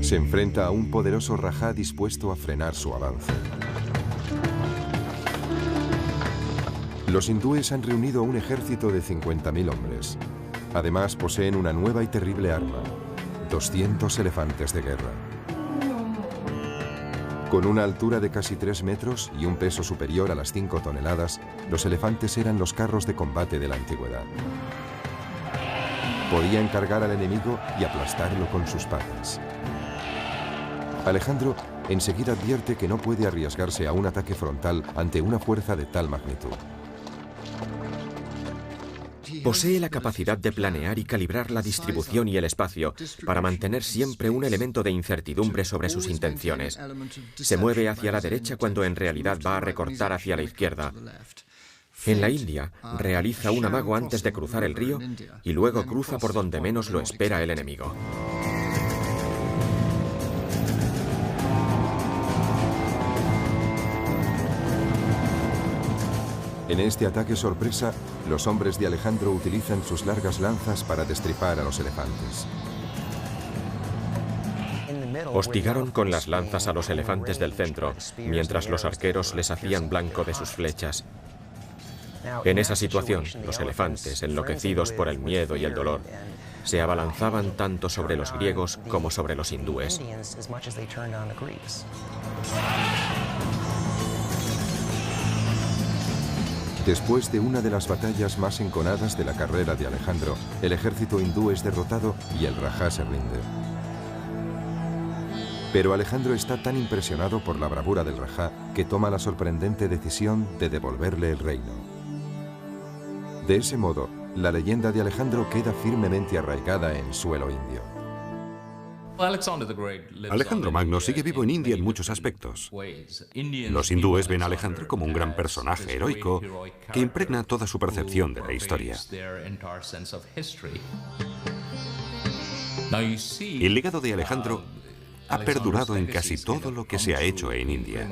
[SPEAKER 1] Se enfrenta a un poderoso rajá dispuesto a frenar su avance. Los hindúes han reunido un ejército de 50.000 hombres. Además poseen una nueva y terrible arma, 200 elefantes de guerra. Con una altura de casi 3 metros y un peso superior a las 5 toneladas, los elefantes eran los carros de combate de la antigüedad. Podían cargar al enemigo y aplastarlo con sus patas. Alejandro enseguida advierte que no puede arriesgarse a un ataque frontal ante una fuerza de tal magnitud.
[SPEAKER 3] Posee la capacidad de planear y calibrar la distribución y el espacio para mantener siempre un elemento de incertidumbre sobre sus intenciones. Se mueve hacia la derecha cuando en realidad va a recortar hacia la izquierda. En la India, realiza un amago antes de cruzar el río y luego cruza por donde menos lo espera el enemigo.
[SPEAKER 1] En este ataque sorpresa, los hombres de Alejandro utilizan sus largas lanzas para destripar a los elefantes.
[SPEAKER 3] Hostigaron con las lanzas a los elefantes del centro, mientras los arqueros les hacían blanco de sus flechas. En esa situación, los elefantes, enloquecidos por el miedo y el dolor, se abalanzaban tanto sobre los griegos como sobre los hindúes.
[SPEAKER 1] Después de una de las batallas más enconadas de la carrera de Alejandro, el ejército hindú es derrotado y el rajá se rinde. Pero Alejandro está tan impresionado por la bravura del rajá que toma la sorprendente decisión de devolverle el reino. De ese modo, la leyenda de Alejandro queda firmemente arraigada en suelo indio.
[SPEAKER 4] Alejandro Magno sigue vivo en India en muchos aspectos. Los hindúes ven a Alejandro como un gran personaje heroico que impregna toda su percepción de la historia. El legado de Alejandro ha perdurado en casi todo lo que se ha hecho en India.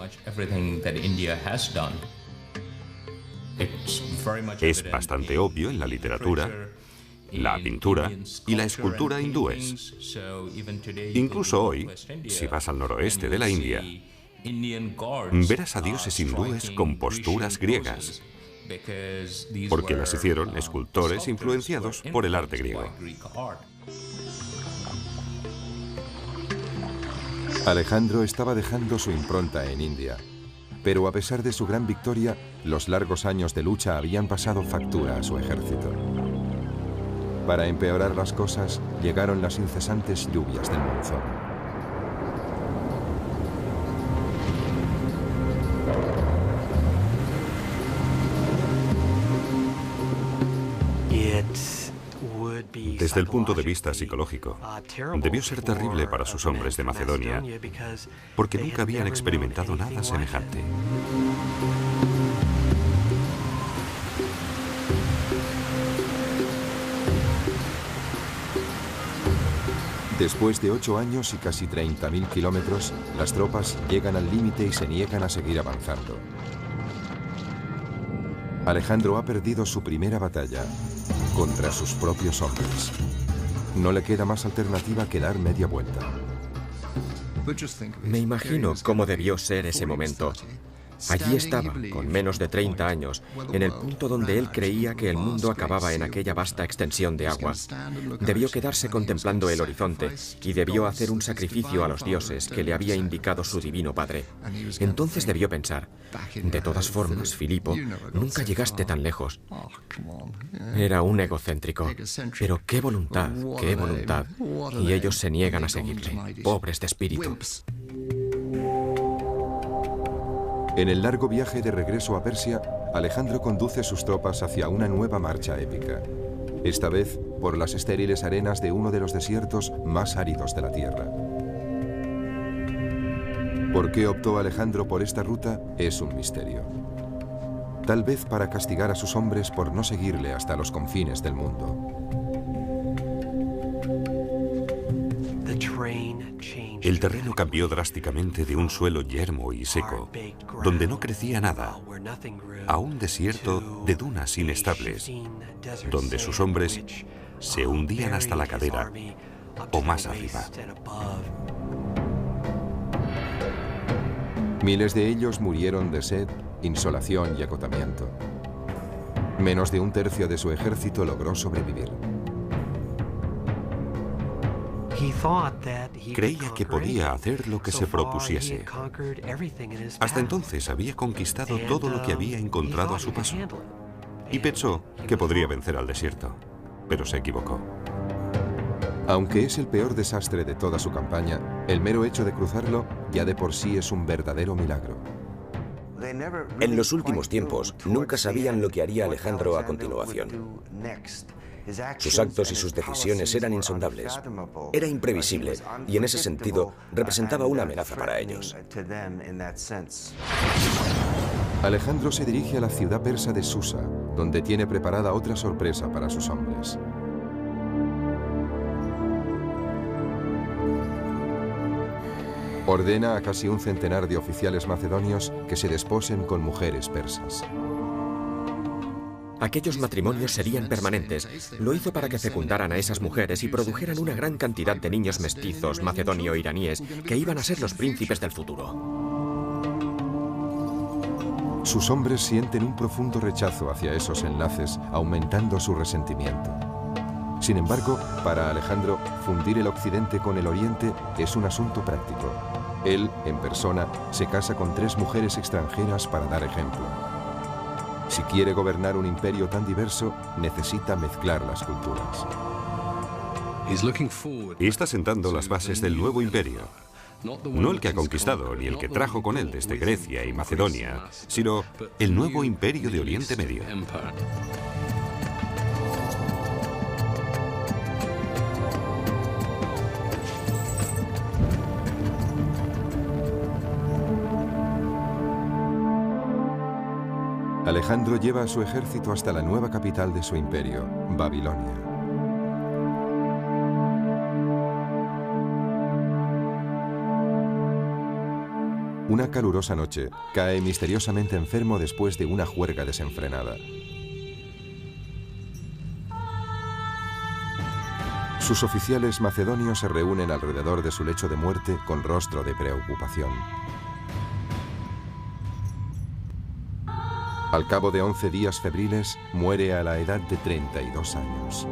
[SPEAKER 4] Es bastante obvio en la literatura, la pintura y la escultura hindúes. Incluso hoy, si vas al noroeste de la India, verás a dioses hindúes con posturas griegas, porque las hicieron escultores influenciados por el arte griego.
[SPEAKER 1] Alejandro estaba dejando su impronta en India, pero a pesar de su gran victoria, los largos años de lucha habían pasado factura a su ejército. Para empeorar las cosas, llegaron las incesantes lluvias del monzón.
[SPEAKER 4] Desde el punto de vista psicológico, debió ser terrible para sus hombres de Macedonia, porque nunca habían experimentado nada semejante.
[SPEAKER 1] Después de 8 años y casi 30.000 kilómetros, las tropas llegan al límite y se niegan a seguir avanzando. Alejandro ha perdido su primera batalla contra sus propios hombres. No le queda más alternativa que dar media vuelta.
[SPEAKER 3] Me imagino cómo debió ser ese momento. Allí estaba, con menos de 30 años, en el punto donde él creía que el mundo acababa en aquella vasta extensión de agua. Debió quedarse contemplando el horizonte y debió hacer un sacrificio a los dioses que le había indicado su divino padre. Entonces debió pensar, de todas formas, Filipo, nunca llegaste tan lejos. Era un egocéntrico, pero qué voluntad, y ellos se niegan a seguirle, pobres de espíritu.
[SPEAKER 1] En el largo viaje de regreso a Persia, Alejandro conduce sus tropas hacia una nueva marcha épica. Esta vez por las estériles arenas de uno de los desiertos más áridos de la tierra. ¿Por qué optó Alejandro por esta ruta? Es un misterio. Tal vez para castigar a sus hombres por no seguirle hasta los confines del mundo.
[SPEAKER 4] El terreno cambió drásticamente de un suelo yermo y seco, donde no crecía nada, a un desierto de dunas inestables, donde sus hombres se hundían hasta la cadera o más arriba.
[SPEAKER 1] Miles de ellos murieron de sed, insolación y agotamiento. Menos de un tercio de su ejército logró sobrevivir.
[SPEAKER 4] Creía que podía hacer lo que se propusiese. Hasta entonces había conquistado todo lo que había encontrado a su paso. Y pensó que podría vencer al desierto, pero se equivocó.
[SPEAKER 1] Aunque es el peor desastre de toda su campaña, el mero hecho de cruzarlo ya de por sí es un verdadero milagro.
[SPEAKER 2] En los últimos tiempos, nunca sabían lo que haría Alejandro a continuación. Sus actos y sus decisiones eran insondables. Era imprevisible y en ese sentido representaba una amenaza para ellos.
[SPEAKER 1] Alejandro se dirige a la ciudad persa de Susa, donde tiene preparada otra sorpresa para sus hombres. Ordena a casi un centenar de oficiales macedonios que se desposen con mujeres persas.
[SPEAKER 3] Aquellos matrimonios serían permanentes. Lo hizo para que fecundaran a esas mujeres y produjeran una gran cantidad de niños mestizos macedonio-iraníes que iban a ser los príncipes del futuro.
[SPEAKER 1] Sus hombres sienten un profundo rechazo hacia esos enlaces, aumentando su resentimiento. Sin embargo, para Alejandro, fundir el occidente con el oriente es un asunto práctico. Él, en persona, se casa con 3 mujeres extranjeras para dar ejemplo. Si quiere gobernar un imperio tan diverso, necesita mezclar las culturas.
[SPEAKER 4] Y está sentando las bases del nuevo imperio. No el que ha conquistado, ni el que trajo con él desde Grecia y Macedonia, sino el nuevo imperio de Oriente Medio.
[SPEAKER 1] Alejandro lleva a su ejército hasta la nueva capital de su imperio, Babilonia. Una calurosa noche, cae misteriosamente enfermo después de una juerga desenfrenada. Sus oficiales macedonios se reúnen alrededor de su lecho de muerte con rostro de preocupación. Al cabo de 11 días febriles, muere a la edad de 32 años.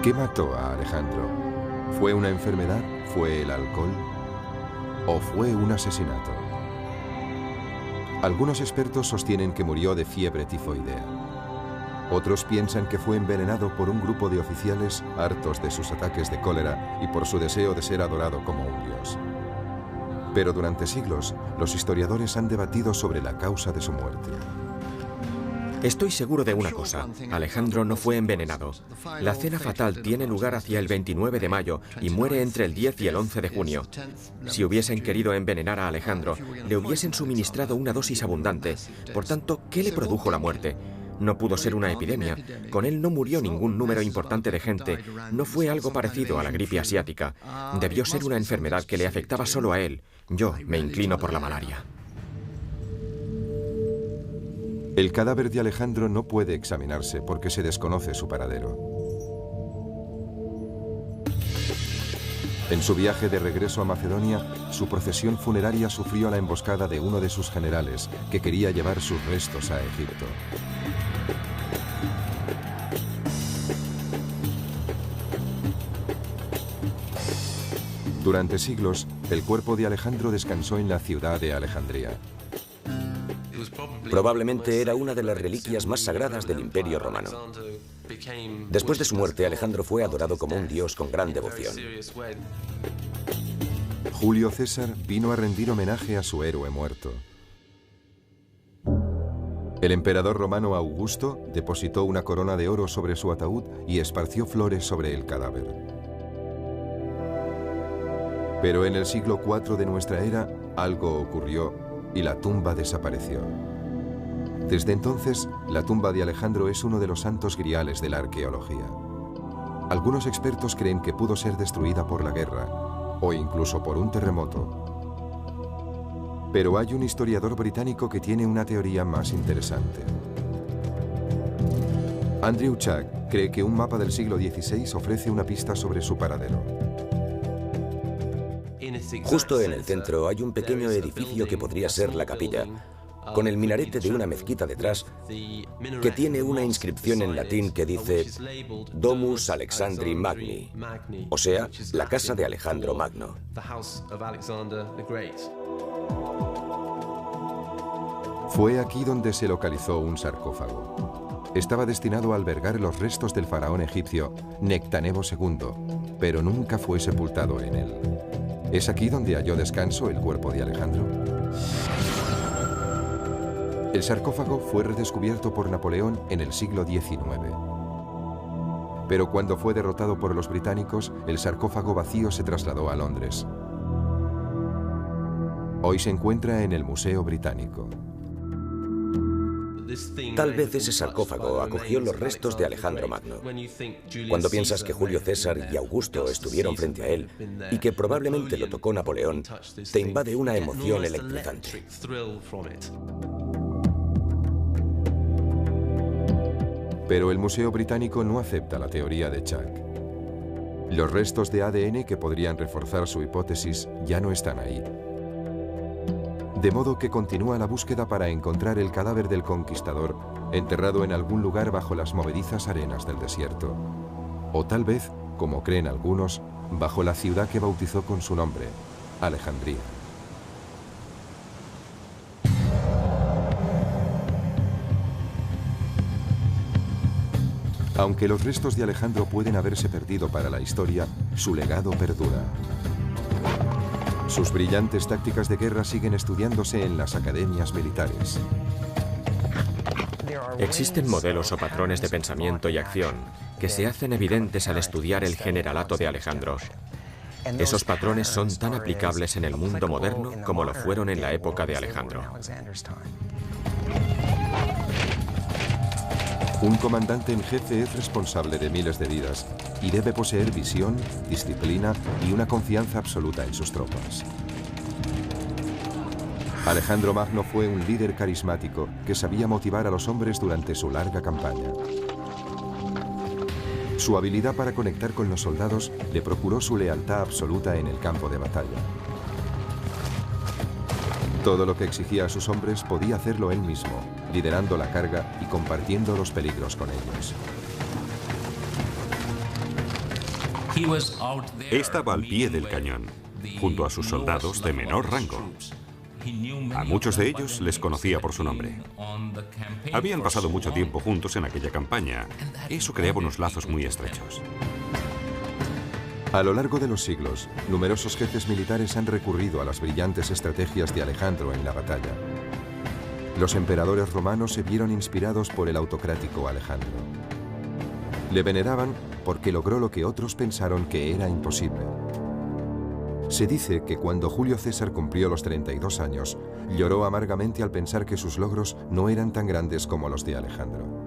[SPEAKER 1] ¿Qué mató a Alejandro? ¿Fue una enfermedad? ¿Fue el alcohol? ¿O fue un asesinato? Algunos expertos sostienen que murió de fiebre tifoidea. Otros piensan que fue envenenado por un grupo de oficiales hartos de sus ataques de cólera y por su deseo de ser adorado como un dios. Pero durante siglos, los historiadores han debatido sobre la causa de su muerte.
[SPEAKER 3] Estoy seguro de una cosa, Alejandro no fue envenenado. La cena fatal tiene lugar hacia el 29 de mayo y muere entre el 10 y el 11 de junio. Si hubiesen querido envenenar a Alejandro, le hubiesen suministrado una dosis abundante. Por tanto, ¿qué le produjo la muerte? No pudo ser una epidemia. Con él no murió ningún número importante de gente. No fue algo parecido a la gripe asiática. Debió ser una enfermedad que le afectaba solo a él. Yo me inclino por la malaria.
[SPEAKER 1] El cadáver de Alejandro no puede examinarse porque se desconoce su paradero. En su viaje de regreso a Macedonia, su procesión funeraria sufrió la emboscada de uno de sus generales, que quería llevar sus restos a Egipto. Durante siglos, el cuerpo de Alejandro descansó en la ciudad de Alejandría.
[SPEAKER 2] Probablemente era una de las reliquias más sagradas del Imperio Romano. Después de su muerte, Alejandro fue adorado como un dios con gran devoción.
[SPEAKER 1] Julio César vino a rendir homenaje a su héroe muerto. El emperador romano Augusto depositó una corona de oro sobre su ataúd y esparció flores sobre el cadáver. Pero en el siglo IV de nuestra era, algo ocurrió y la tumba desapareció. Desde entonces, la tumba de Alejandro es uno de los santos griales de la arqueología. Algunos expertos creen que pudo ser destruida por la guerra o incluso por un terremoto. Pero hay un historiador británico que tiene una teoría más interesante. Andrew Chuck cree que un mapa del siglo XVI ofrece una pista sobre su paradero.
[SPEAKER 2] Justo en el centro hay un pequeño edificio que podría ser la capilla, con el minarete de una mezquita detrás, que tiene una inscripción en latín que dice Domus Alexandri Magni, o sea, la casa de Alejandro Magno.
[SPEAKER 1] Fue aquí donde se localizó un sarcófago. Estaba destinado a albergar los restos del faraón egipcio Nectanebo II, pero nunca fue sepultado en él. ¿Es aquí donde halló descanso el cuerpo de Alejandro? El sarcófago fue redescubierto por Napoleón en el siglo XIX. Pero cuando fue derrotado por los británicos, el sarcófago vacío se trasladó a Londres. Hoy se encuentra en el Museo Británico.
[SPEAKER 2] Tal vez ese sarcófago acogió los restos de Alejandro Magno. Cuando piensas que Julio César y Augusto estuvieron frente a él y que probablemente lo tocó Napoleón, te invade una emoción electrizante.
[SPEAKER 1] Pero el Museo Británico no acepta la teoría de Chuck. Los restos de ADN que podrían reforzar su hipótesis ya no están ahí. De modo que continúa la búsqueda para encontrar el cadáver del conquistador enterrado en algún lugar bajo las movedizas arenas del desierto. O tal vez, como creen algunos, bajo la ciudad que bautizó con su nombre, Alejandría. Aunque los restos de Alejandro pueden haberse perdido para la historia, su legado perdura. Sus brillantes tácticas de guerra siguen estudiándose en las academias militares.
[SPEAKER 3] Existen modelos o patrones de pensamiento y acción que se hacen evidentes al estudiar el generalato de Alejandro. Esos patrones son tan aplicables en el mundo moderno como lo fueron en la época de Alejandro.
[SPEAKER 1] Un comandante en jefe es responsable de miles de vidas y debe poseer visión, disciplina y una confianza absoluta en sus tropas. Alejandro Magno fue un líder carismático que sabía motivar a los hombres durante su larga campaña. Su habilidad para conectar con los soldados le procuró su lealtad absoluta en el campo de batalla. Todo lo que exigía a sus hombres podía hacerlo él mismo, liderando la carga y compartiendo los peligros con ellos.
[SPEAKER 4] Estaba al pie del cañón, junto a sus soldados de menor rango. A muchos de ellos les conocía por su nombre. Habían pasado mucho tiempo juntos en aquella campaña. Eso creaba unos lazos muy estrechos.
[SPEAKER 1] A lo largo de los siglos, numerosos jefes militares han recurrido a las brillantes estrategias de Alejandro en la batalla. Los emperadores romanos se vieron inspirados por el autocrático Alejandro. Le veneraban porque logró lo que otros pensaron que era imposible. Se dice que cuando Julio César cumplió los 32 años, lloró amargamente al pensar que sus logros no eran tan grandes como los de Alejandro.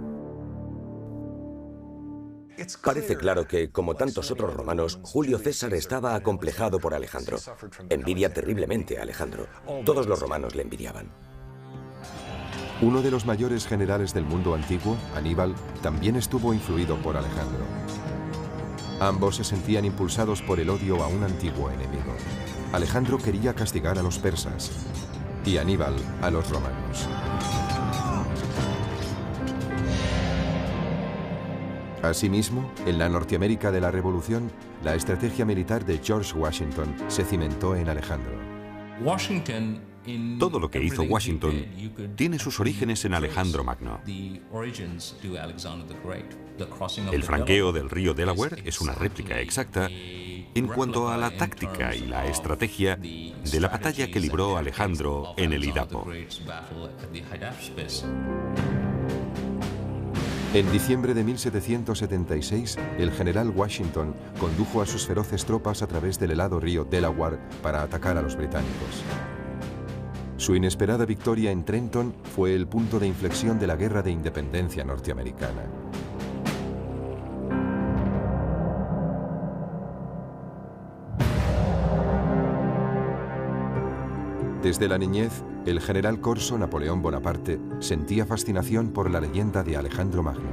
[SPEAKER 2] Parece claro que, como tantos otros romanos, Julio César estaba acomplejado por Alejandro. Envidia terriblemente a Alejandro. Todos los romanos le envidiaban.
[SPEAKER 1] Uno de los mayores generales del mundo antiguo, Aníbal, también estuvo influido por Alejandro. Ambos se sentían impulsados por el odio a un antiguo enemigo. Alejandro quería castigar a los persas y Aníbal a los romanos. Asimismo, en la Norteamérica de la Revolución, la estrategia militar de George Washington se cimentó en Alejandro.
[SPEAKER 4] Todo lo que hizo Washington tiene sus orígenes en Alejandro Magno. El franqueo del río Delaware es una réplica exacta en cuanto a la táctica y la estrategia de la batalla que libró Alejandro en el Idapo.
[SPEAKER 1] En diciembre de 1776, el general Washington condujo a sus feroces tropas a través del helado río Delaware para atacar a los británicos. Su inesperada victoria en Trenton fue el punto de inflexión de la Guerra de Independencia norteamericana. Desde la niñez, el general corso Napoleón Bonaparte sentía fascinación por la leyenda de Alejandro Magno.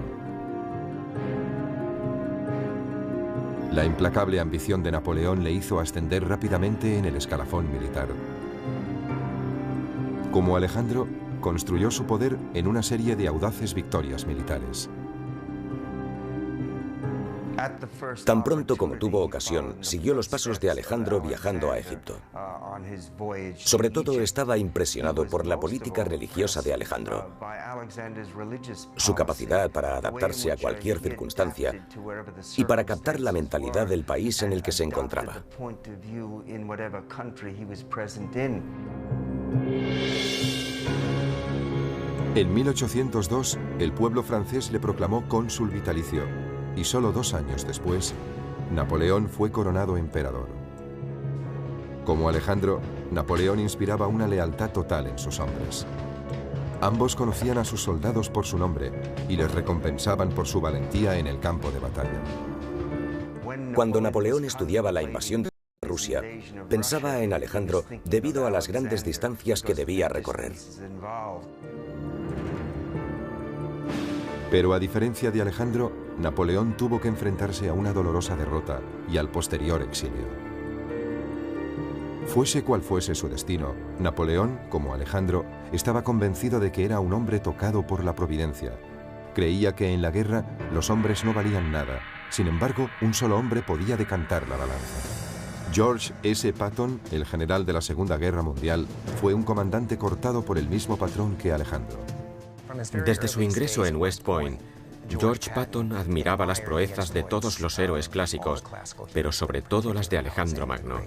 [SPEAKER 1] La implacable ambición de Napoleón le hizo ascender rápidamente en el escalafón militar. Como Alejandro, construyó su poder en una serie de audaces victorias militares.
[SPEAKER 2] Tan pronto como tuvo ocasión, siguió los pasos de Alejandro viajando a Egipto. Sobre todo estaba impresionado por la política religiosa de Alejandro, su capacidad para adaptarse a cualquier circunstancia y para captar la mentalidad del país en el que se encontraba.
[SPEAKER 1] En 1802, el pueblo francés le proclamó cónsul vitalicio y solo 2 años después, Napoleón fue coronado emperador. Como Alejandro, Napoleón inspiraba una lealtad total en sus hombres. Ambos conocían a sus soldados por su nombre y les recompensaban por su valentía en el campo de batalla.
[SPEAKER 2] Cuando Napoleón estudiaba la invasión de Rusia, pensaba en Alejandro debido a las grandes distancias que debía recorrer.
[SPEAKER 1] Pero a diferencia de Alejandro, Napoleón tuvo que enfrentarse a una dolorosa derrota y al posterior exilio. Fuese cual fuese su destino, Napoleón, como Alejandro, estaba convencido de que era un hombre tocado por la providencia. Creía que en la guerra los hombres no valían nada. Sin embargo, un solo hombre podía decantar la balanza. George S. Patton, el general de la Segunda Guerra Mundial, fue un comandante cortado por el mismo patrón que Alejandro.
[SPEAKER 3] Desde su ingreso en West Point, George Patton admiraba las proezas de todos los héroes clásicos, pero sobre todo las de Alejandro Magno.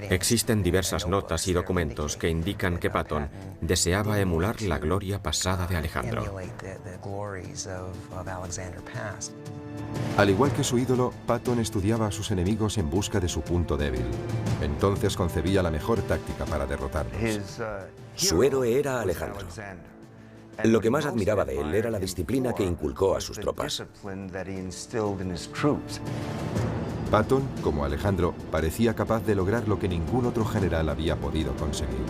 [SPEAKER 3] Existen diversas notas y documentos que indican que Patton deseaba emular la gloria pasada de Alejandro.
[SPEAKER 1] Al igual que su ídolo, Patton estudiaba a sus enemigos en busca de su punto débil. Entonces concebía la mejor táctica para derrotarlos.
[SPEAKER 2] Su héroe era Alejandro. Lo que más admiraba de él era la disciplina que inculcó a sus tropas.
[SPEAKER 1] Patton, como Alejandro, parecía capaz de lograr lo que ningún otro general había podido conseguir.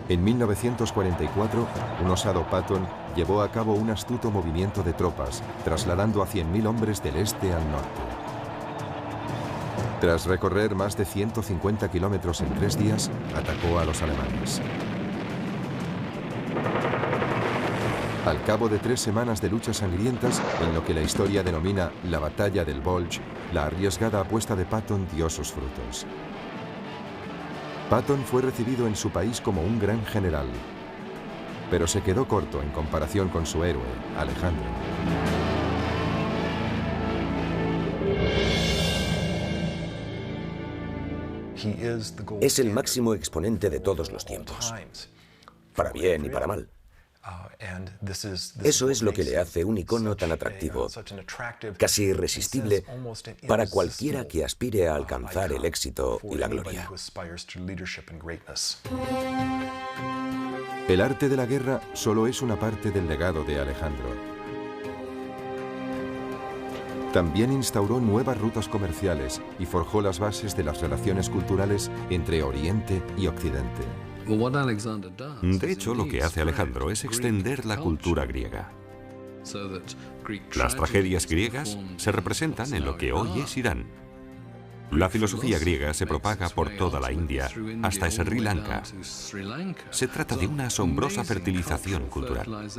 [SPEAKER 1] En 1944, un osado Patton llevó a cabo un astuto movimiento de tropas, trasladando a 100.000 hombres del este al norte. Tras recorrer más de 150 kilómetros en 3 días, atacó a los alemanes. Al cabo de 3 semanas de luchas sangrientas, en lo que la historia denomina la Batalla del Bulge, la arriesgada apuesta de Patton dio sus frutos. Patton fue recibido en su país como un gran general, pero se quedó corto en comparación con su héroe, Alejandro.
[SPEAKER 2] Es el máximo exponente de todos los tiempos, para bien y para mal. Eso es lo que le hace un icono tan atractivo, casi irresistible para cualquiera que aspire a alcanzar el éxito y la gloria.
[SPEAKER 1] El arte de la guerra solo es una parte del legado de Alejandro. También instauró nuevas rutas comerciales y forjó las bases de las relaciones culturales entre Oriente y Occidente.
[SPEAKER 4] De hecho, lo que hace Alejandro es extender la cultura griega. Las tragedias griegas se representan en lo que hoy es Irán. La filosofía griega se propaga por toda la India hasta Sri Lanka. Se trata de una asombrosa fertilización cultural.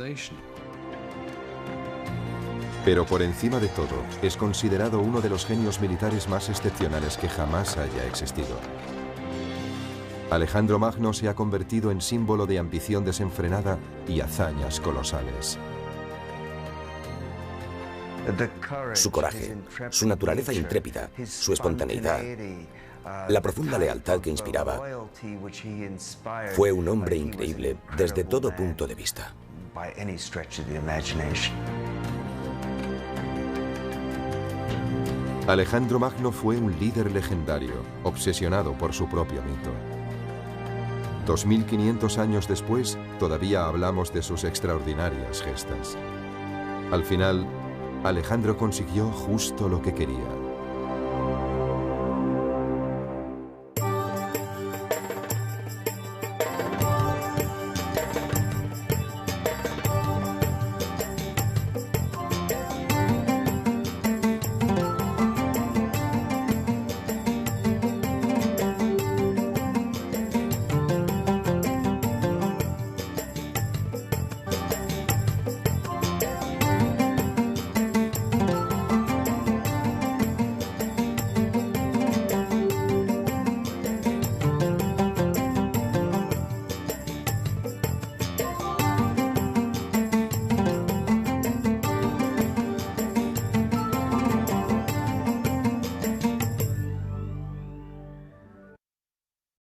[SPEAKER 1] Pero por encima de todo, es considerado uno de los genios militares más excepcionales que jamás haya existido. Alejandro Magno se ha convertido en símbolo de ambición desenfrenada y hazañas colosales.
[SPEAKER 2] Su coraje, su naturaleza intrépida, su espontaneidad, la profunda lealtad que inspiraba, fue un hombre increíble desde todo punto de vista.
[SPEAKER 1] Alejandro Magno fue un líder legendario, obsesionado por su propio mito. 2500 años después, todavía hablamos de sus extraordinarias gestas. Al final, Alejandro consiguió justo lo que quería.